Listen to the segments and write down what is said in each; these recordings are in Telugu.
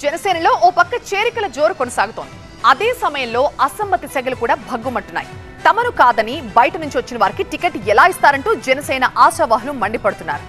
జనసేనలో ఓ పక్క చేరికల జోరు కొనసాగుతోంది. అదే సమయంలో అసమ్మతి సెగలు కూడా భగ్గుమంటున్నాయి. తమను కాదని బయట నుంచి వచ్చిన వారికి టికెట్ ఎలా ఇస్తారంటూ జనసేన ఆశావాహులు మండిపడుతున్నారు.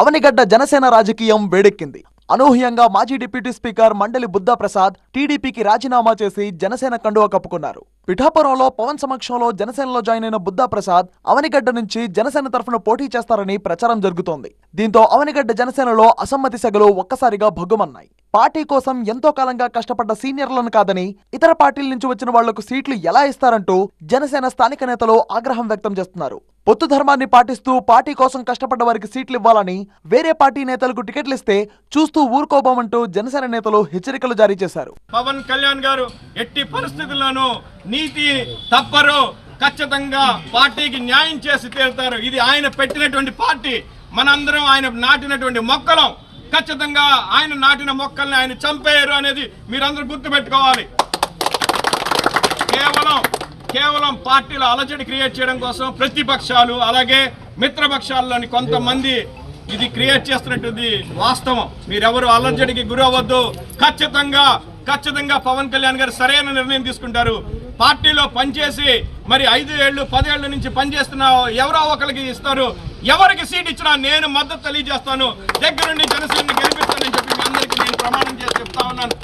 అవనిగడ్డ జనసేన రాజకీయం వేడెక్కింది. అనూహ్యంగా మాజీ డిప్యూటీ స్పీకర్ మండలి బుద్ధా ప్రసాద్ టీడీపీకి రాజీనామా చేసి జనసేన కండువా కప్పుకున్నారు. పిఠాపురంలో పవన్ సమక్షంలో జనసేనలో జాయిన్ అయిన బుద్ధా ప్రసాద్ అవనిగడ్డ నుంచి జనసేన తరఫున పోటీ చేస్తారని ప్రచారం జరుగుతోంది. దీంతో అవనిగడ్డ జనసేనలో అసమ్మతి సెగలు ఒక్కసారిగా భగ్గుమన్నాయి. పార్టీ కోసం ఎంతో కాలంగా కష్టపడ్డ సీనియర్లను కాదని ఇతర పార్టీల నుంచి వచ్చిన వాళ్లకు సీట్లు ఎలా ఇస్తారంటూ జనసేన స్థానిక నేతలు ఆగ్రహం వ్యక్తం చేస్తున్నారు. పొత్తు ధర్మాన్ని పాటిస్తూ పార్టీ కోసం కష్టపడ్డ వారికి సీట్లు ఇవ్వాలని, వేరే పార్టీ నేతలకు టికెట్లు ఇస్తే చూస్తూ ఊరుకోబోమంటూ జనసేన నేతలు హెచ్చరికలు జారీ చేశారు. పవన్ కళ్యాణ్ గారు ఎట్టి పరిస్థితుల్లోనూ నీతి తప్పరు, ఖచ్చితంగా పార్టీకి న్యాయం చేసి తీరుతారు. ఇది ఆయన పెట్టినటువంటి పార్టీ, మనందరం ఆయన నాటినటువంటి మొక్కలం. ఖచ్చితంగా ఆయన నాటిన మొక్కల్ని ఆయన చంపేయరు అనేది మీరందరూ గుర్తుపెట్టుకోవాలి. కేవలం పార్టీలో అలజడి క్రియేట్ చేయడం కోసం ప్రతిపక్షాలు అలాగే మిత్రపక్షాల్లోని కొంతమంది ఇది క్రియేట్ చేస్తున్నట్టుంది వాస్తవం. మీరెవరు అలజడికి గురవద్దు. ఖచ్చితంగా పవన్ కళ్యాణ్ గారు సరైన నిర్ణయం తీసుకుంటారు. పార్టీలో పనిచేసి మరి 5 ఏళ్ళు 10 ఏళ్ల నుంచి పనిచేస్తున్న ఎవరో ఒకరికి ఇస్తారు. ఎవరికి సీట్ ఇచ్చినా నేను మద్దతు తెలియజేస్తాను. దగ్గరుండి జనసేనని గెలిపిస్తానని చెప్పి మీ అందరికీ నేను ప్రమాణం చేసి చెప్తా ఉన్నాను.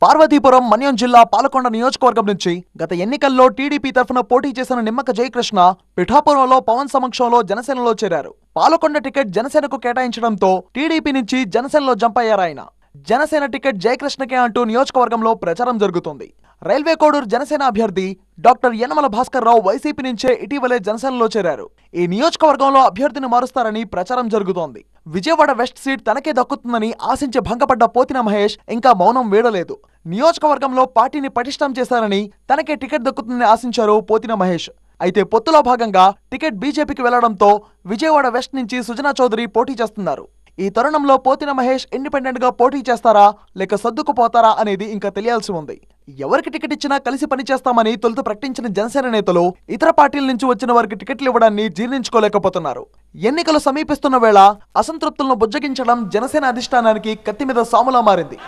పార్వతీపురం మన్యం జిల్లా పాలకొండ నియోజకవర్గం నుంచి గత ఎన్నికల్లో టీడీపీ తరఫున పోటీ చేసిన నిమ్మక జయకృష్ణ పిఠాపురంలో పవన్ సమక్షంలో జనసేనలో చేరారు. పాలకొండ టికెట్ జనసేనకు కేటాయించడంతో టీడీపీ నుంచి జనసేనలో జంప్ అయ్యారాయన. జనసేన టికెట్ జయకృష్ణకే అంటూ నియోజకవర్గంలో ప్రచారం జరుగుతోంది. రైల్వే కోడూరు జనసేన అభ్యర్థి డాక్టర్ యనమల భాస్కర్ రావు వైసీపీ నుంచే ఇటీవలే జనసేనలో చేరారు. ఈ నియోజకవర్గంలో అభ్యర్థిని మారుస్తారని ప్రచారం జరుగుతోంది. విజయవాడ వెస్ట్ సీట్ తనకే దక్కుతుందని ఆశించి భంగపడ్డ పోతిన మహేష్ ఇంకా మౌనం వీడలేదు. నియోజకవర్గంలో పార్టీని పటిష్టం చేశారని తనకే టికెట్ దక్కుతుందని ఆశించారు పోతిన మహేష్. అయితే పొత్తులో భాగంగా టికెట్ బీజేపీకి వెళ్లడంతో విజయవాడ వెస్ట్ నుంచి సుజనా చౌదరి పోటీ చేస్తున్నారు. ఈ తరుణంలో పోతిన మహేష్ ఇండిపెండెంట్ గా పోటీ చేస్తారా లేక సర్దుకుపోతారా అనేది ఇంకా తెలియాల్సి ఉంది. ఎవరికి టికెట్ ఇచ్చినా కలిసి పనిచేస్తామని తొలుత ప్రకటించిన జనసేన నేతలు ఇతర పార్టీల నుంచి వచ్చిన వారికి టికెట్లు ఇవ్వడాన్ని జీర్ణించుకోలేకపోతున్నారు. ఎన్నికలు సమీపిస్తున్న వేళ అసంతృప్తులను బుజ్జగించడం జనసేన అధిష్టానానికి కత్తి మీద సాములా మారింది.